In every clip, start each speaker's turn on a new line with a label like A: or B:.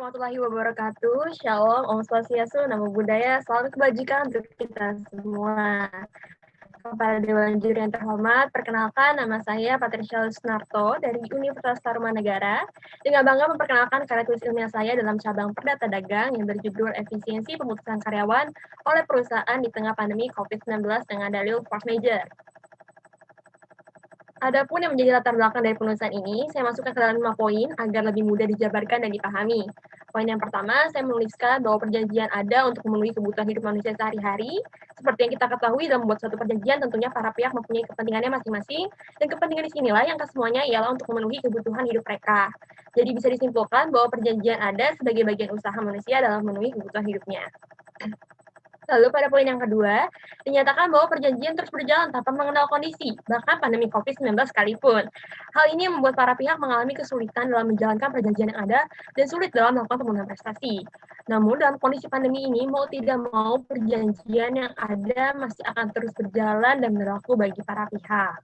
A: Warahmatullahi wabarakatuh. Shalom, Om Swastiastu, Namo Buddhaya, salam kebajikan untuk kita semua. Kepada Dewan Juri yang terhormat, perkenalkan nama saya Patricia Sunarto dari Universitas Tarumanegara. Dengan bangga memperkenalkan karya tulis ilmiah saya dalam cabang Perdata Dagang yang berjudul Efisiensi Pemutusan Karyawan oleh Perusahaan di Tengah Pandemi COVID-19 dengan dalil force majeure. Adapun yang menjadi latar belakang dari penulisan ini, saya masukkan ke dalam 5 poin agar lebih mudah dijabarkan dan dipahami. Poin yang pertama, saya menuliskan bahwa perjanjian ada untuk memenuhi kebutuhan hidup manusia sehari-hari. Seperti yang kita ketahui dalam membuat suatu perjanjian, tentunya para pihak mempunyai kepentingannya masing-masing, dan kepentingan di sinilah yang kesemuanya ialah untuk memenuhi kebutuhan hidup mereka. Jadi bisa disimpulkan bahwa perjanjian ada sebagai bagian usaha manusia dalam memenuhi kebutuhan hidupnya. Lalu pada poin yang kedua, dinyatakan bahwa perjanjian terus berjalan tanpa mengenal kondisi, bahkan pandemi COVID-19 sekalipun. Hal ini membuat para pihak mengalami kesulitan dalam menjalankan perjanjian yang ada dan sulit dalam melakukan pemenuhan prestasi. Namun dalam kondisi pandemi ini, mau tidak mau perjanjian yang ada masih akan terus berjalan dan berlaku bagi para pihak.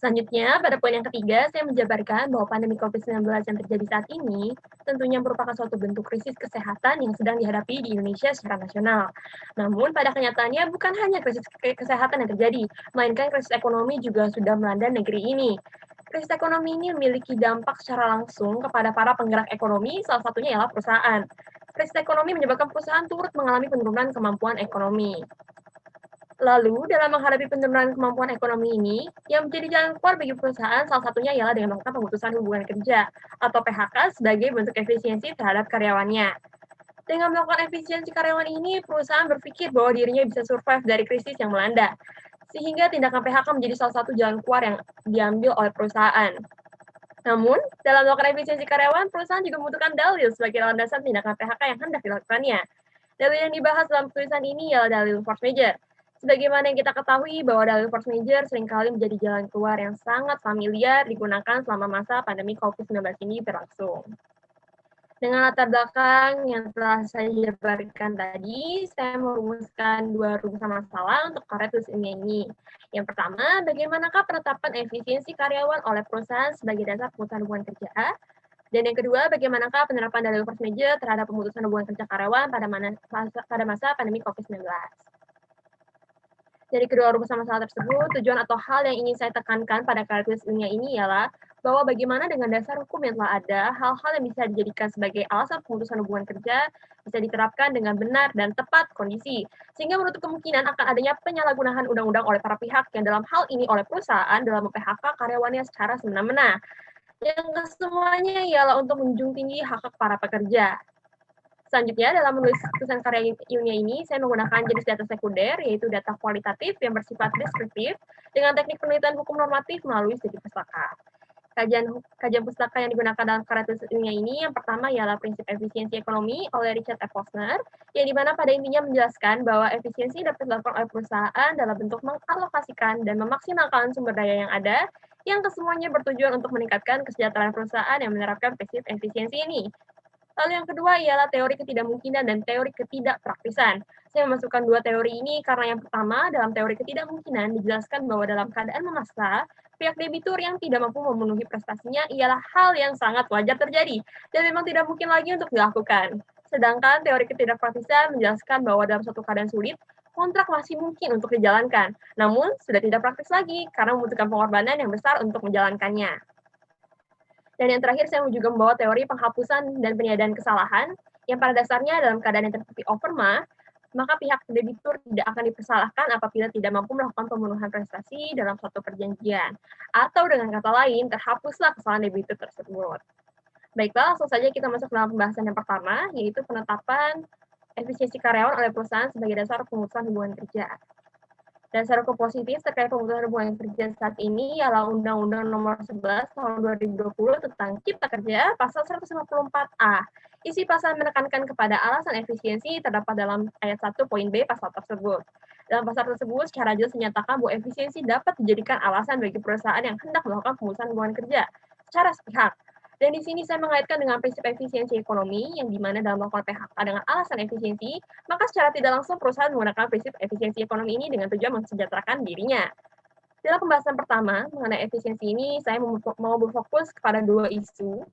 A: Selanjutnya, pada poin yang ketiga, saya menjabarkan bahwa pandemi COVID-19 yang terjadi saat ini tentunya merupakan suatu bentuk krisis kesehatan yang sedang dihadapi di Indonesia secara nasional. Namun, pada kenyataannya bukan hanya krisis kesehatan yang terjadi, melainkan krisis ekonomi juga sudah melanda negeri ini. Krisis ekonomi ini memiliki dampak secara langsung kepada para penggerak ekonomi, salah satunya ialah perusahaan. Krisis ekonomi menyebabkan perusahaan turut mengalami penurunan kemampuan ekonomi. Lalu, dalam menghadapi penurunan kemampuan ekonomi ini, yang menjadi jalan keluar bagi perusahaan salah satunya ialah dengan melakukan pemutusan hubungan kerja atau PHK sebagai bentuk efisiensi terhadap karyawannya. Dengan melakukan efisiensi karyawan ini, perusahaan berpikir bahwa dirinya bisa survive dari krisis yang melanda, sehingga tindakan PHK menjadi salah satu jalan keluar yang diambil oleh perusahaan. Namun, dalam melakukan efisiensi karyawan, perusahaan juga membutuhkan dalil sebagai landasan tindakan PHK yang hendak dilakukannya. Dalil yang dibahas dalam tulisan ini ialah dalil force majeure. Sebagaimana yang kita ketahui bahwa dalil force majeure seringkali menjadi jalan keluar yang sangat familiar digunakan selama masa pandemi COVID-19 ini berlangsung. Dengan latar belakang yang telah saya jabarkan tadi, saya merumuskan 2 rumusan masalah untuk karya tulis ilmiah ini. Yang pertama, bagaimanakah penetapan efisiensi karyawan oleh perusahaan sebagai dasar pemutusan hubungan kerja? Dan yang kedua, bagaimanakah penerapan dalil force majeure terhadap pemutusan hubungan kerja karyawan pada masa pandemi COVID-19? Dari kedua rumusan masalah tersebut, tujuan atau hal yang ingin saya tekankan pada karya tulis ilmiah ini ialah bahwa bagaimana dengan dasar hukum yang telah ada, hal-hal yang bisa dijadikan sebagai alasan pemutusan hubungan kerja bisa diterapkan dengan benar dan tepat kondisi, sehingga menutup kemungkinan akan adanya penyalahgunaan undang-undang oleh para pihak yang dalam hal ini oleh perusahaan dalam mem-PHK karyawannya secara semena-mena. Yang kesemuanya ialah untuk menjunjung tinggi hak-hak para pekerja. Selanjutnya, dalam menulis tulisan karya ilmiah ini, saya menggunakan jenis data sekunder, yaitu data kualitatif yang bersifat deskriptif, dengan teknik penelitian hukum normatif melalui studi pustaka. Kajian pustaka yang digunakan dalam karya tulis ilmiah ini, yang pertama ialah prinsip efisiensi ekonomi oleh Richard F. Posner, yang dimana pada intinya menjelaskan bahwa efisiensi dapat dilakukan oleh perusahaan dalam bentuk mengalokasikan dan memaksimalkan sumber daya yang ada, yang kesemuanya bertujuan untuk meningkatkan kesejahteraan perusahaan yang menerapkan prinsip efisiensi ini. Lalu yang kedua ialah teori ketidakmungkinan dan teori ketidakpraktisan. Saya memasukkan 2 teori ini karena yang pertama, dalam teori ketidakmungkinan dijelaskan bahwa dalam keadaan memaksa, pihak debitur yang tidak mampu memenuhi prestasinya ialah hal yang sangat wajar terjadi dan memang tidak mungkin lagi untuk dilakukan. Sedangkan teori ketidakpraktisan menjelaskan bahwa dalam suatu keadaan sulit, kontrak masih mungkin untuk dijalankan, namun sudah tidak praktis lagi karena membutuhkan pengorbanan yang besar untuk menjalankannya. Dan yang terakhir, saya juga membawa teori penghapusan dan peniadaan kesalahan, yang pada dasarnya dalam keadaan yang terbukti overma, maka pihak debitur tidak akan dipersalahkan apabila tidak mampu melakukan pemenuhan prestasi dalam suatu perjanjian. Atau dengan kata lain, terhapuslah kesalahan debitur tersebut. Baiklah, langsung saja kita masuk dalam pembahasan yang pertama, yaitu penetapan efisiensi karyawan oleh perusahaan sebagai dasar pemutusan hubungan kerja. Dasar hukum positif terkait pemutusan hubungan kerja saat ini ialah Undang-Undang Nomor 11 Tahun 2020 tentang Cipta Kerja, Pasal 154A. Isi pasal menekankan kepada alasan efisiensi terdapat dalam ayat 1 poin B pasal tersebut. Dalam pasal tersebut, secara jelas menyatakan bahwa efisiensi dapat dijadikan alasan bagi perusahaan yang hendak melakukan pemutusan hubungan kerja secara sepihak. Dan di sini saya mengaitkan dengan prinsip efisiensi ekonomi, yang dimana dalam melakukan PHK dengan alasan efisiensi, maka secara tidak langsung perusahaan menggunakan prinsip efisiensi ekonomi ini dengan tujuan mensejahterakan dirinya. Dalam pembahasan pertama mengenai efisiensi ini, saya mau berfokus kepada 2 isu.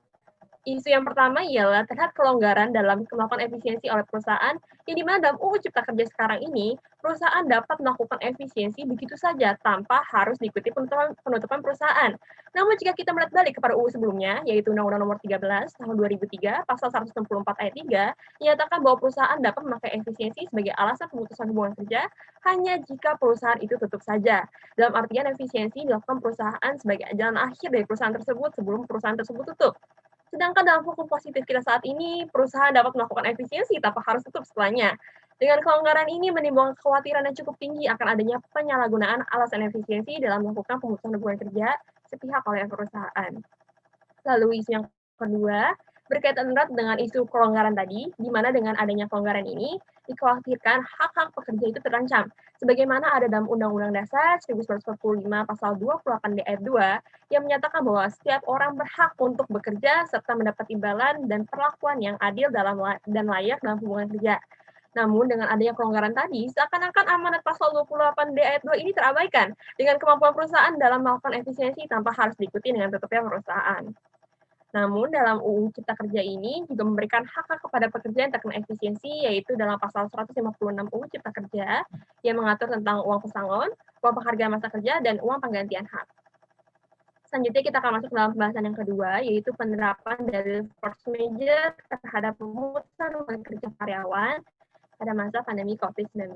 A: Isu yang pertama ialah terhadap kelonggaran dalam melakukan efisiensi oleh perusahaan, yang dimana dalam UU Cipta Kerja sekarang ini, perusahaan dapat melakukan efisiensi begitu saja tanpa harus diikuti penutupan perusahaan. Namun jika kita melihat balik kepada UU sebelumnya, yaitu Undang-Undang Nomor 13 Tahun 2003, Pasal 164 Ayat 3, menyatakan bahwa perusahaan dapat memakai efisiensi sebagai alasan pemutusan hubungan kerja hanya jika perusahaan itu tutup saja. Dalam artian efisiensi dilakukan perusahaan sebagai jalan akhir dari perusahaan tersebut sebelum perusahaan tersebut tutup. Sedangkan dalam hukum positif kita saat ini, perusahaan dapat melakukan efisiensi tanpa harus tutup setelahnya. Dengan kelonggaran ini menimbulkan kekhawatiran yang cukup tinggi akan adanya penyalahgunaan alasan efisiensi dalam melakukan pemutusan hubungan kerja sepihak oleh perusahaan. Lalu isu yang kedua, berkaitan erat dengan isu kelonggaran tadi, di mana dengan adanya kelonggaran ini, dikhawatirkan hak-hak pekerja itu terancam. Sebagaimana ada dalam Undang-Undang Dasar 1945 Pasal 28D ayat 2, yang menyatakan bahwa setiap orang berhak untuk bekerja serta mendapat imbalan dan perlakuan yang adil dan layak dalam hubungan kerja. Namun dengan adanya kelonggaran tadi, seakan-akan amanat pasal 28D ayat 2 ini terabaikan dengan kemampuan perusahaan dalam melakukan efisiensi tanpa harus diikuti dengan tutupnya perusahaan. Namun dalam UU Cipta Kerja ini juga memberikan hak-hak kepada pekerja yang terkena efisiensi, yaitu dalam pasal 156 UU Cipta Kerja yang mengatur tentang uang pesangon, uang penghargaan masa kerja, dan uang penggantian hak. Selanjutnya kita akan masuk dalam pembahasan yang kedua, yaitu penerapan dari force major terhadap pemutusan hubungan kerja karyawan pada masa pandemi COVID-19.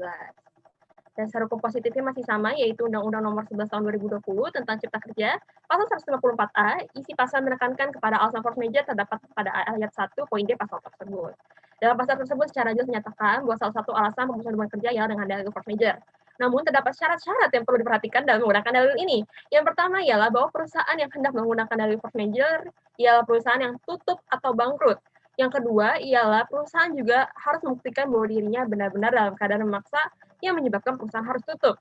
A: Dasar hukum positifnya masih sama, yaitu Undang-Undang Nomor 11 Tahun 2020 tentang Cipta Kerja, Pasal 154A, isi pasal menekankan kepada alasan force major terdapat pada ayat 1 poin D pasal tersebut. Dalam pasal tersebut secara jelas menyatakan bahwa salah satu alasan pemutusan hubungan kerja ialah dengan dalil force major. Namun terdapat syarat-syarat yang perlu diperhatikan dalam menggunakan dalil ini. Yang pertama ialah bahwa perusahaan yang hendak menggunakan dalil force major ialah perusahaan yang tutup atau bangkrut. Yang kedua ialah perusahaan juga harus membuktikan bahwa dirinya benar-benar dalam keadaan memaksa yang menyebabkan perusahaan harus tutup.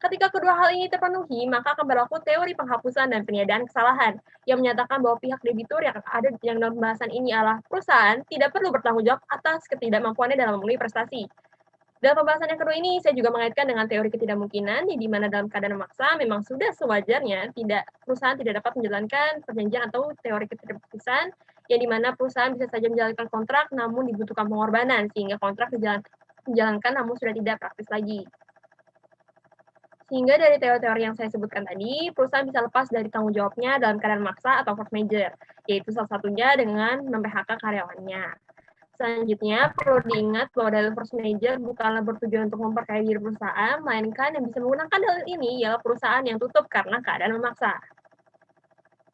A: Ketika kedua hal ini terpenuhi, maka akan berlaku teori penghapusan dan peniadaan kesalahan yang menyatakan bahwa pihak debitur yang ada yang dalam pembahasan ini adalah perusahaan tidak perlu bertanggung jawab atas ketidakmampuannya dalam memenuhi prestasi. Dalam pembahasan yang kedua ini, saya juga mengaitkan dengan teori ketidakmungkinan, di mana dalam keadaan memaksa memang sudah sewajarnya perusahaan tidak dapat menjalankan perjanjian atau teori ketidakputusan, yang di mana perusahaan bisa saja menjalankan kontrak namun dibutuhkan pengorbanan, sehingga kontrak dijalankan namun sudah tidak praktis lagi. Sehingga dari teori-teori yang saya sebutkan tadi, perusahaan bisa lepas dari tanggung jawabnya dalam keadaan maksa atau force major, yaitu salah satunya dengan mem-PHK karyawannya. Selanjutnya, perlu diingat bahwa dalil force major bukanlah bertujuan untuk memperkaya diri perusahaan, melainkan yang bisa menggunakan dalil ini ialah perusahaan yang tutup karena keadaan memaksa.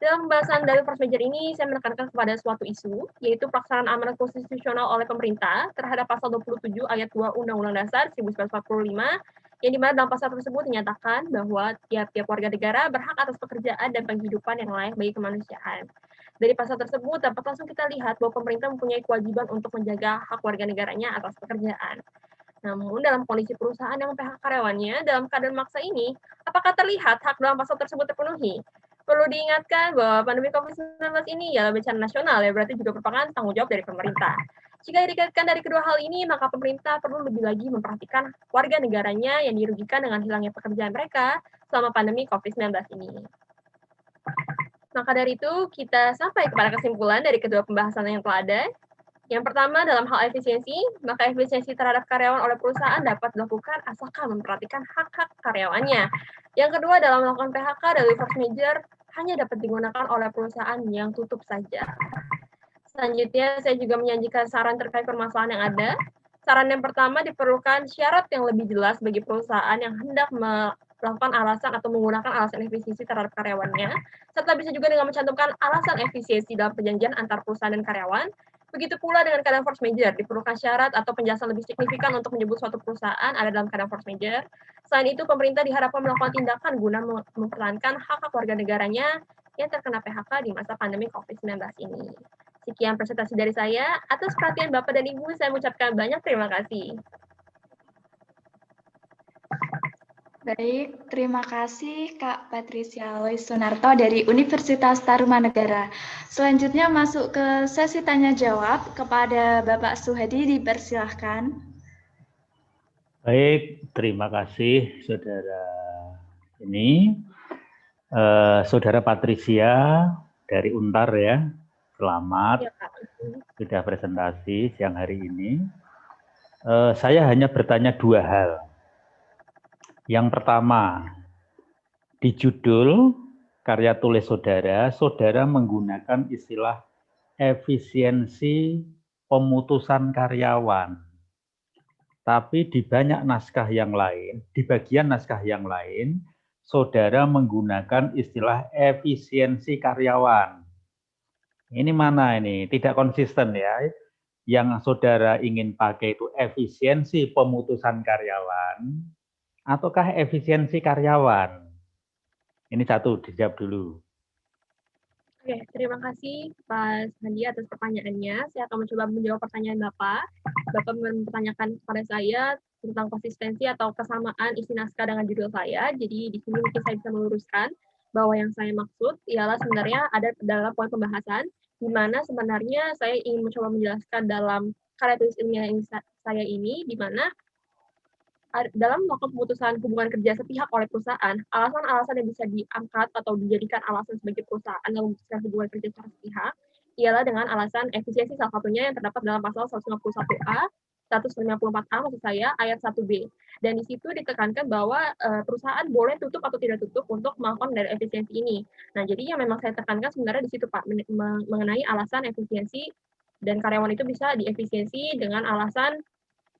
A: Dalam pembahasan dalil force major ini, saya menekankan kepada suatu isu, yaitu pelaksanaan amanat konstitusional oleh pemerintah terhadap pasal 27 ayat 2 Undang-Undang Dasar 1945, yang dimana dalam pasal tersebut dinyatakan bahwa tiap-tiap warga negara berhak atas pekerjaan dan penghidupan yang layak bagi kemanusiaan. Dari pasal tersebut dapat langsung kita lihat bahwa pemerintah mempunyai kewajiban untuk menjaga hak warga negaranya atas pekerjaan. Namun dalam kondisi perusahaan yang PHK karyawannya dalam keadaan maksa ini, apakah terlihat hak dalam pasal tersebut terpenuhi? Perlu diingatkan bahwa pandemi COVID-19 ini ialah bencana nasional, ya berarti juga merupakan tanggung jawab dari pemerintah. Jika dikaitkan dari kedua hal ini, maka pemerintah perlu lebih lagi memperhatikan warga negaranya yang dirugikan dengan hilangnya pekerjaan mereka selama pandemi COVID-19 ini. Maka dari itu, kita sampai kepada kesimpulan dari kedua pembahasan yang telah ada. Yang pertama, dalam hal efisiensi, maka efisiensi terhadap karyawan oleh perusahaan dapat dilakukan asalkan memperhatikan hak-hak karyawannya. Yang kedua, dalam melakukan PHK dari force major hanya dapat digunakan oleh perusahaan yang tutup saja. Selanjutnya, saya juga menyajikan saran terkait permasalahan yang ada. Saran yang pertama, diperlukan syarat yang lebih jelas bagi perusahaan yang hendak melakukan alasan atau menggunakan alasan efisiensi terhadap karyawannya, serta bisa juga dengan mencantumkan alasan efisiensi dalam perjanjian antar perusahaan dan karyawan. Begitu pula dengan keadaan force major, diperlukan syarat atau penjelasan lebih signifikan untuk menyebut suatu perusahaan ada dalam keadaan force major. Selain itu, pemerintah diharapkan melakukan tindakan guna mempertahankan hak-hak warga negaranya yang terkena PHK di masa pandemi COVID-19 ini. Sekian presentasi dari saya. Atas perhatian Bapak dan Ibu, saya mengucapkan banyak terima kasih.
B: Baik, terima kasih Kak Patricia Lois Sunarto dari Universitas Tarumanegara. Selanjutnya masuk ke sesi tanya jawab kepada Bapak Suhadi, dipersilahkan.
C: Baik, terima kasih saudara Saudara Patricia dari Untar ya. Selamat
A: Ya, Kak.
C: sudah presentasi siang hari ini. Saya hanya bertanya dua hal. Yang pertama, di judul karya tulis saudara, saudara menggunakan istilah efisiensi pemutusan karyawan. Tapi di banyak naskah yang lain, di bagian naskah yang lain, saudara menggunakan istilah efisiensi karyawan. Ini mana ini? Tidak konsisten ya. Yang saudara ingin pakai itu efisiensi pemutusan karyawan, ataukah efisiensi karyawan? Ini satu, dijawab dulu.
A: Oke, terima kasih Pak Sandi atas pertanyaannya. Saya akan mencoba menjawab pertanyaan Bapak. Bapak mempertanyakan kepada saya tentang konsistensi atau kesamaan isi naskah dengan judul saya. Jadi di sini mungkin saya bisa meluruskan bahwa yang saya maksud ialah sebenarnya ada dalam poin pembahasan, di mana sebenarnya saya ingin mencoba menjelaskan dalam karya tulis ilmiah saya ini, di mana dalam melakukan pemutusan hubungan kerja sepihak oleh perusahaan, alasan-alasan yang bisa diangkat atau dijadikan alasan sebagai perusahaan dalam memutuskan hubungan kerja secara sepihak ialah dengan alasan efisiensi, salah satunya yang terdapat dalam pasal 151A, 154A maksud saya, ayat 1B. Dan di situ ditekankan bahwa perusahaan boleh tutup atau tidak tutup untuk melakukan dari efisiensi ini. Nah, jadi yang memang saya tekankan sebenarnya di situ Pak, mengenai alasan efisiensi dan karyawan itu bisa diefisiensi dengan alasan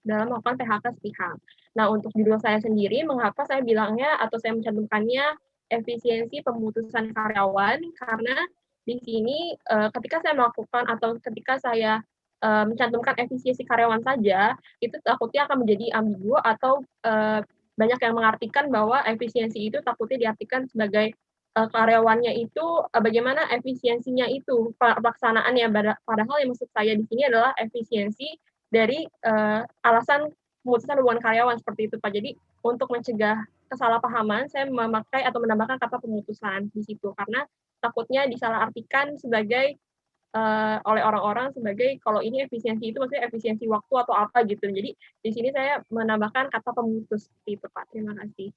A: dalam melakukan PHK sepihak. Nah, untuk judul saya sendiri, mengapa saya bilangnya atau saya mencantumkannya efisiensi pemutusan karyawan, karena di sini ketika saya melakukan atau ketika saya mencantumkan efisiensi karyawan saja, itu takutnya akan menjadi ambigu atau banyak yang mengartikan bahwa efisiensi itu takutnya diartikan sebagai karyawannya itu bagaimana efisiensinya itu pelaksanaannya, padahal yang maksud saya di sini adalah efisiensi dari alasan pemutusan hubungan karyawan seperti itu Pak. Jadi untuk mencegah kesalahpahaman, saya memakai atau menambahkan kata pemutusan di situ karena takutnya disalahartikan sebagai oleh orang-orang sebagai kalau ini efisiensi itu maksudnya efisiensi waktu atau apa gitu. Jadi di sini saya menambahkan kata pemutus seperti itu Pak. Terima kasih.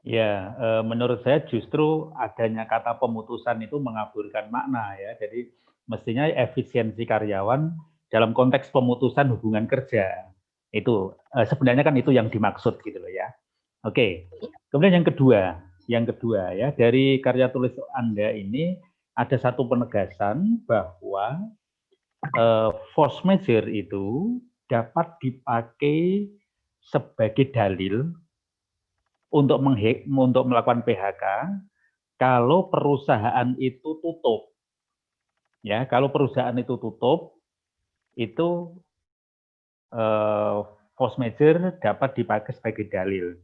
C: Ya, menurut saya justru adanya kata pemutusan itu mengaburkan makna ya. Jadi mestinya efisiensi karyawan dalam konteks pemutusan hubungan kerja. Itu sebenarnya kan itu yang dimaksud gitu loh ya. Oke. Kemudian yang kedua ya, dari karya tulis Anda ini ada satu penegasan bahwa force majeure itu dapat dipakai sebagai dalil untuk melakukan PHK kalau perusahaan itu tutup. Ya, kalau perusahaan itu tutup, itu force majeure dapat dipakai sebagai dalil.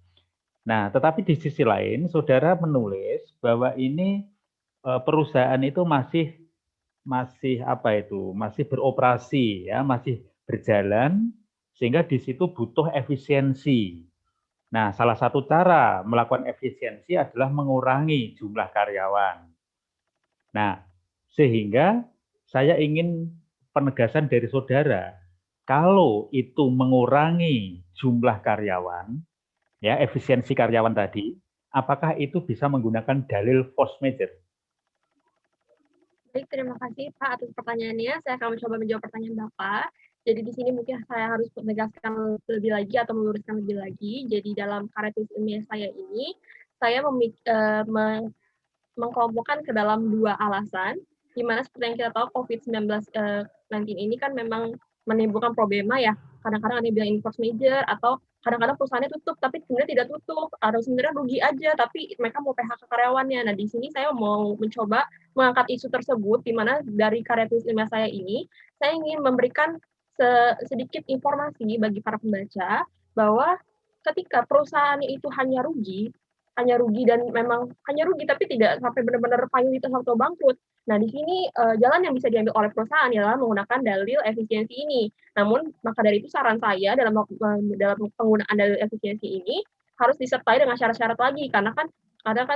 C: Nah, tetapi di sisi lain, saudara menulis bahwa ini perusahaan itu masih beroperasi, ya, masih berjalan, sehingga di situ butuh efisiensi. Nah, salah satu cara melakukan efisiensi adalah mengurangi jumlah karyawan. Nah, sehingga saya ingin penegasan dari saudara, kalau itu mengurangi jumlah karyawan, ya efisiensi karyawan tadi, apakah itu bisa menggunakan dalil force majeure?
A: Baik, terima kasih Pak atas pertanyaannya. Saya akan mencoba menjawab pertanyaan Bapak. Jadi di sini mungkin saya harus menegaskan lebih lagi atau meluruskan lebih lagi. Jadi dalam karya tulis ilmiah saya ini, saya mengkelompokkan ke dalam dua alasan, di mana seperti yang kita tahu COVID-19 ini kan memang menimbulkan problema ya. Kadang-kadang ada yang bilang ini force majeure atau kadang-kadang perusahaannya tutup tapi sebenarnya tidak tutup atau sebenarnya rugi aja tapi mereka mau PHK karyawannya. Nah, di sini saya mau mencoba mengangkat isu tersebut di mana dari karya tulis ilmiah saya ini saya ingin memberikan sedikit informasi bagi para pembaca bahwa ketika perusahaannya itu hanya rugi dan memang hanya rugi tapi tidak sampai benar-benar payung atau bangkrut. Nah, di sini jalan yang bisa diambil oleh perusahaan adalah menggunakan dalil efisiensi ini. Namun, maka dari itu saran saya dalam penggunaan dalil efisiensi ini harus disertai dengan syarat-syarat lagi karena kan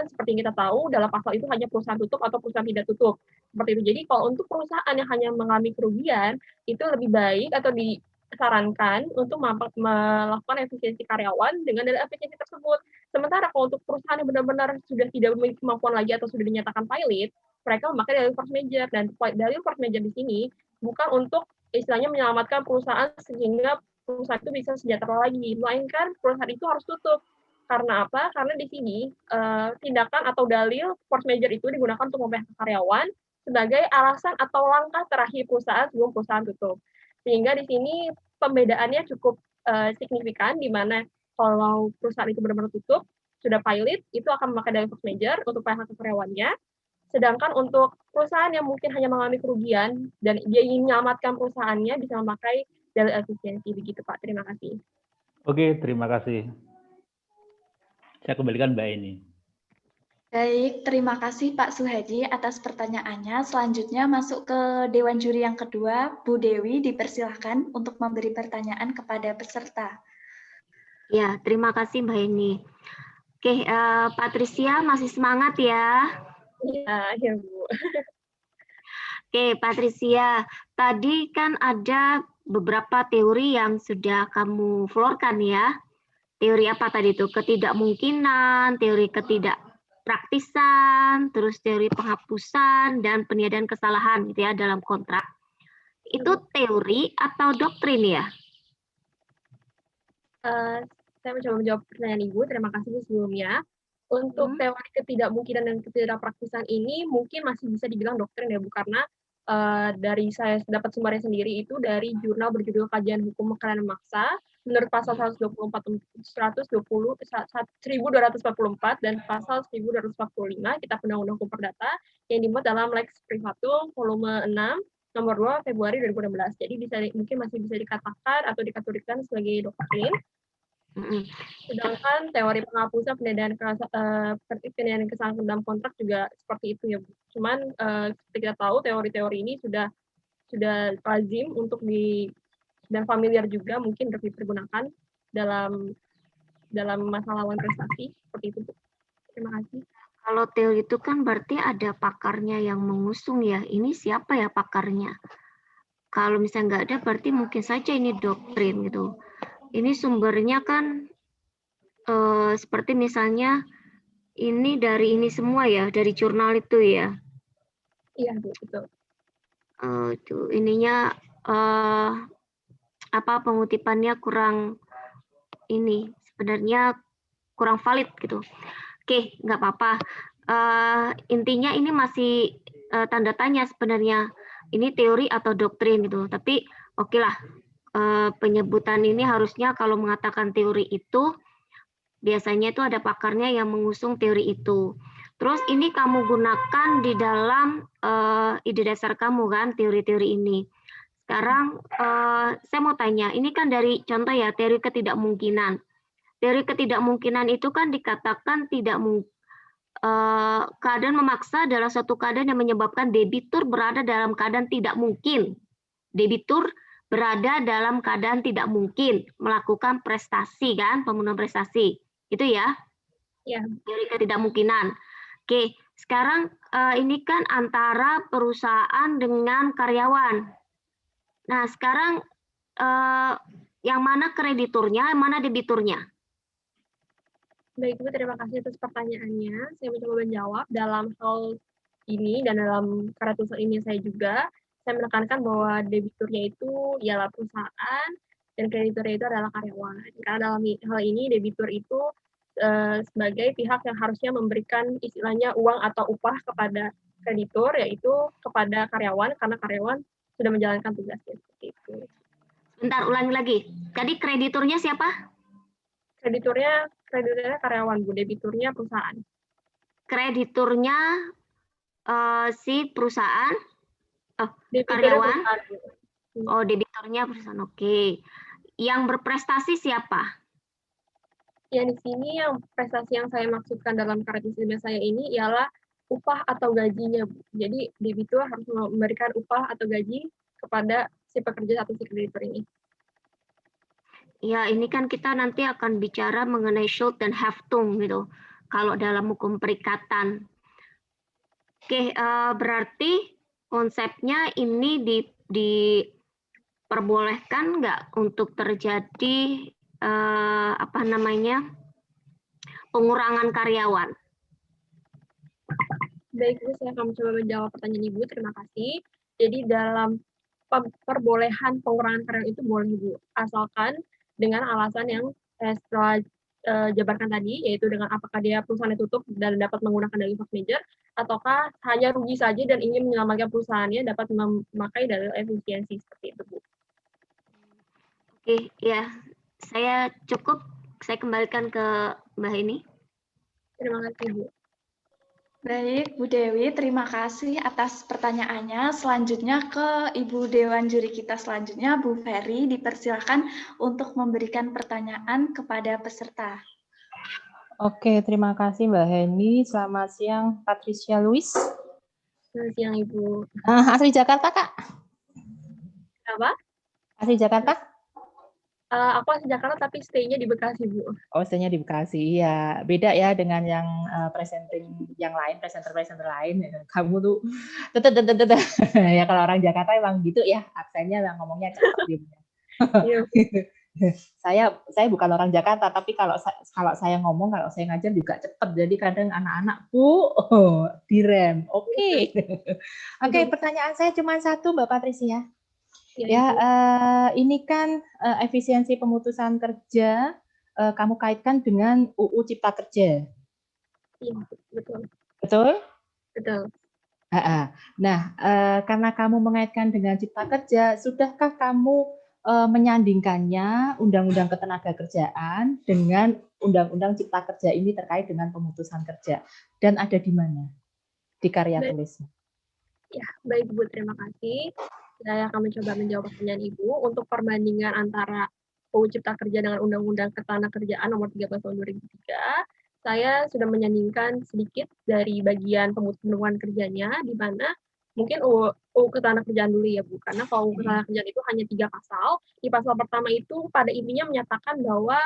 A: seperti yang kita tahu dalam pasal itu hanya perusahaan tutup atau perusahaan tidak tutup. Seperti itu. Jadi kalau untuk perusahaan yang hanya mengalami kerugian itu lebih baik atau disarankan untuk melakukan efisiensi karyawan dengan dalil efisiensi tersebut. Sementara kalau untuk perusahaan yang benar-benar sudah tidak memiliki kemampuan lagi atau sudah dinyatakan pilot, mereka memakai dalil force majeure, dan dalil force majeure di sini bukan untuk istilahnya menyelamatkan perusahaan sehingga perusahaan itu bisa sejahtera lagi, melainkan perusahaan itu harus tutup. Karena apa? Karena di sini tindakan atau dalil force majeure itu digunakan untuk memphk karyawan sebagai alasan atau langkah terakhir perusahaan sebelum perusahaan tutup. Sehingga di sini pembedaannya cukup signifikan, di mana kalau perusahaan itu benar-benar tutup, sudah pilot, itu akan memakai dalil force majeure untuk PHK karyawannya. Sedangkan untuk perusahaan yang mungkin hanya mengalami kerugian dan dia ingin menyelamatkan perusahaannya bisa memakai dalil efisiensi. Begitu Pak, terima kasih.
C: Oke, terima kasih. Saya kembalikan Mbak Eni.
B: Baik, terima kasih Pak Suhadi atas pertanyaannya. Selanjutnya masuk ke Dewan Juri yang kedua, Bu Dewi dipersilahkan untuk memberi pertanyaan kepada peserta.
D: Ya, terima kasih Mbak Eni. Oke, Patricia masih semangat ya?
A: Iya Bu.
D: Oke, Patricia, tadi kan ada beberapa teori yang sudah kamu florkan ya. Teori apa tadi itu? Ketidakmungkinan, teori ketidakpraktisan, terus teori penghapusan, dan peniadaan kesalahan gitu ya dalam kontrak. Itu teori atau doktrin ya?
A: Saya mencoba menjawab pertanyaan Ibu, terima kasih sebelumnya. Untuk teori ketidakmungkinan dan ketidakpraktisan ini mungkin masih bisa dibilang doktrin ya Bu, karena dari saya dapat sumbernya sendiri itu dari jurnal berjudul Kajian Hukum Makanan Maksa, menurut pasal 1244 dan pasal 1245 Kitab Undang-Undang Hukum Perdata yang dimuat dalam Lex Privatum volume 6 nomor 2 Februari 2016. Jadi mungkin masih bisa dikatakan atau dikategorikan sebagai doktrin. Sedangkan teori penghapusan peniadaan kesalahan dalam kontrak juga seperti itu ya Bu. Cuman kita tahu teori-teori ini sudah lazim untuk dan familiar juga mungkin dipergunakan dalam masalah lawan prestasi seperti itu Bu. Terima kasih.
D: Kalau teori itu kan berarti ada pakarnya yang mengusung ya. Ini siapa ya pakarnya? Kalau misalnya nggak ada berarti mungkin saja ini doktrin gitu. Ini sumbernya kan seperti misalnya ini dari ini semua ya, dari jurnal itu ya.
A: Iya, betul.
D: Itu ininya pengutipannya kurang ini sebenarnya kurang valid gitu. Oke, nggak apa-apa. Intinya ini masih tanda tanya sebenarnya. Ini teori atau doktrin gitu. Tapi oke lah. Penyebutan ini harusnya kalau mengatakan teori itu biasanya itu ada pakarnya yang mengusung teori itu. Terus ini kamu gunakan di dalam ide dasar kamu kan teori-teori ini. Sekarang saya mau tanya, ini kan dari contoh ya teori ketidakmungkinan. Teori ketidakmungkinan itu kan dikatakan keadaan memaksa adalah suatu keadaan yang menyebabkan debitur berada dalam keadaan tidak mungkin. Debitur berada dalam keadaan tidak mungkin melakukan prestasi kan, pemenuhan prestasi. Itu ya?
A: Ya.
D: Teori ketidakmungkinan. Oke, sekarang ini kan antara perusahaan dengan karyawan. Nah, sekarang yang mana krediturnya, yang mana debiturnya?
A: Baik, Bu, terima kasih atas pertanyaannya. Saya mencoba menjawab dalam hal ini dan dalam karya tulisan ini saya juga. Saya menekankan bahwa debiturnya itu ialah perusahaan dan krediturnya itu adalah karyawan. Karena dalam hal ini debitur itu sebagai pihak yang harusnya memberikan istilahnya uang atau upah kepada kreditur, yaitu kepada karyawan, karena karyawan sudah menjalankan tugasnya seperti itu.
D: Bentar, ulangi lagi. Tadi krediturnya siapa?
A: Krediturnya karyawan, Bu. Debiturnya perusahaan.
D: Krediturnya si perusahaan?
A: Karyawan.
D: Oh, debiturnya perusahaan. Oke. Yang berprestasi siapa?
A: Yang di sini yang prestasi yang saya maksudkan dalam karya tulisan saya ini ialah upah atau gajinya, Bu. Jadi debitur harus memberikan upah atau gaji kepada si pekerja atau si kreditur ini.
D: Ya, ini kan kita nanti akan bicara mengenai should dan have to gitu. Kalau dalam hukum perikatan. Oke, berarti konsepnya ini diperbolehkan nggak untuk terjadi pengurangan karyawan?
A: Baik, Bu, saya akan mencoba menjawab pertanyaan Ibu. Terima kasih. Jadi dalam perbolehan pengurangan karyawan itu boleh, Bu, asalkan dengan alasan yang saya setelah jabarkan tadi, yaitu dengan apakah dia perusahaannya tutup dan dapat menggunakan dalil force majeure, ataukah hanya rugi saja dan ingin menyelamatkan perusahaannya dapat memakai dalil efisiensi seperti itu, Bu.
D: Oke, ya, saya cukup. Saya kembalikan ke Mbak Heni.
A: Terima kasih, Bu.
B: Baik, Bu Dewi, terima kasih atas pertanyaannya. Selanjutnya ke Ibu Dewan Juri kita selanjutnya, Bu Ferry, dipersilakan untuk memberikan pertanyaan kepada peserta.
E: Oke, terima kasih Mbak Heni. Selamat siang, Patricia Luis.
A: Selamat siang, Ibu.
E: Asli Jakarta, Kak?
A: Apa?
E: Asli Jakarta?
A: Aku asli Jakarta tapi stay-nya di Bekasi, Bu.
E: Oh, stay-nya di Bekasi. Iya, beda ya dengan yang presenting yang lain, presenter-presenter lain. Kamu tuh ya kalau orang Jakarta emang gitu ya, aksennya yang ngomongnya cepet gitu.
A: Iya.
E: Saya bukan orang Jakarta, tapi kalau saya ngomong, kalau saya ngajar juga cepet. Jadi kadang anak-anak, Bu, direm. Oke. Oke, pertanyaan saya cuma satu, Mbak Patricia. Ya, ini kan efisiensi pemutusan kerja kamu kaitkan dengan UU Cipta Kerja.
A: Iya, betul.
E: Betul?
A: Betul.
E: Nah, karena kamu mengaitkan dengan Cipta Kerja, sudahkah kamu menyandingkannya Undang-Undang Ketenagakerjaan dengan Undang-Undang Cipta Kerja ini terkait dengan pemutusan kerja? Dan ada di mana? Di karya tulisnya.
A: Ya, baik, Bu, terima kasih. Saya akan mencoba menjawab pertanyaan Ibu. Untuk perbandingan antara UU Cipta Kerja dengan Undang-Undang Ketenagakerjaan Nomor 13 Tahun 2003, saya sudah menyandingkan sedikit dari bagian pemutusan kerjanya, di mana mungkin UU Ketenagakerjaan dulu ya, Bu, karena kalau UU Ketenagakerjaan itu hanya 3 pasal. Di pasal pertama itu pada intinya menyatakan bahwa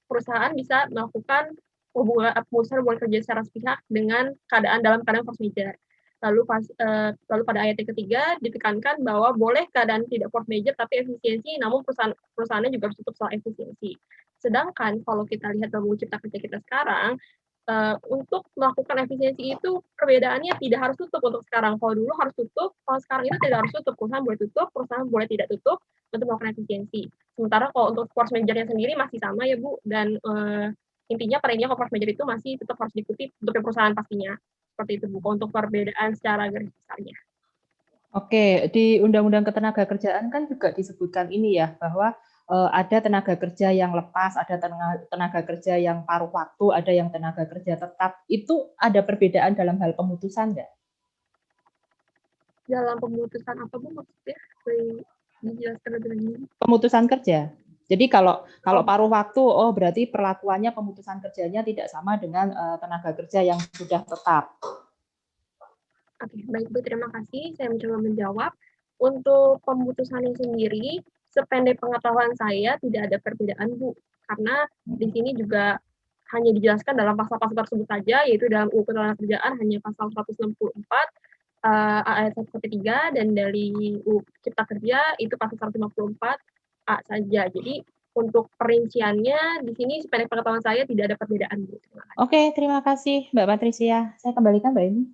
A: perusahaan bisa melakukan pemutusan hubungan kerja secara sepihak dengan dalam keadaan force majeure. Lalu pada ayat yang ketiga ditekankan bahwa boleh keadaan tidak force majeure tapi efisiensi, namun perusahaannya juga harus tutup soal efisiensi. Sedangkan kalau kita lihat dalam UU Cipta Kerja kita sekarang, untuk melakukan efisiensi itu perbedaannya tidak harus tutup untuk sekarang. Kalau dulu harus tutup, kalau sekarang itu tidak harus tutup. Perusahaan boleh tutup, perusahaan boleh tidak tutup untuk melakukan efisiensi. Sementara kalau untuk force majeure-nya sendiri masih sama ya, Bu, dan intinya kalau force majeure itu masih tetap harus diikuti untuk perusahaan pastinya. Seperti itu, Bu, untuk perbedaan secara garis besarnya.
E: Oke, di Undang-Undang Ketenagakerjaan kan juga disebutkan ini ya, bahwa ada tenaga kerja yang lepas, ada tenaga kerja yang paruh waktu, ada yang tenaga kerja tetap. Itu ada perbedaan dalam hal pemutusan nggak?
A: Dalam pemutusan apa, Bu, maksudnya? Dijelaskan lebih lanjut.
E: Pemutusan kerja. Jadi kalau paruh waktu, oh berarti perlakuannya pemutusan kerjanya tidak sama dengan tenaga kerja yang sudah tetap.
A: Oke, baik, Bu, terima kasih. Saya mencoba menjawab. Untuk pemutusannya sendiri, sependek pengetahuan saya tidak ada perbedaan, Bu. Karena di sini juga hanya dijelaskan dalam pasal-pasal tersebut saja, yaitu dalam UU Ketenagakerjaan hanya pasal 164 ayat 1-3, dan dari UU Cipta Kerja itu pasal 154 A saja. Jadi untuk perinciannya di sini sependek pengetahuan saya tidak ada perbedaan, Bu.
E: Oke, terima kasih Mbak Patricia. Saya kembalikan Mbak Eni.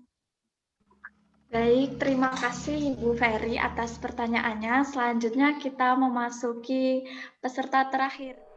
B: Baik, terima kasih Ibu Ferry atas pertanyaannya. Selanjutnya kita memasuki peserta terakhir.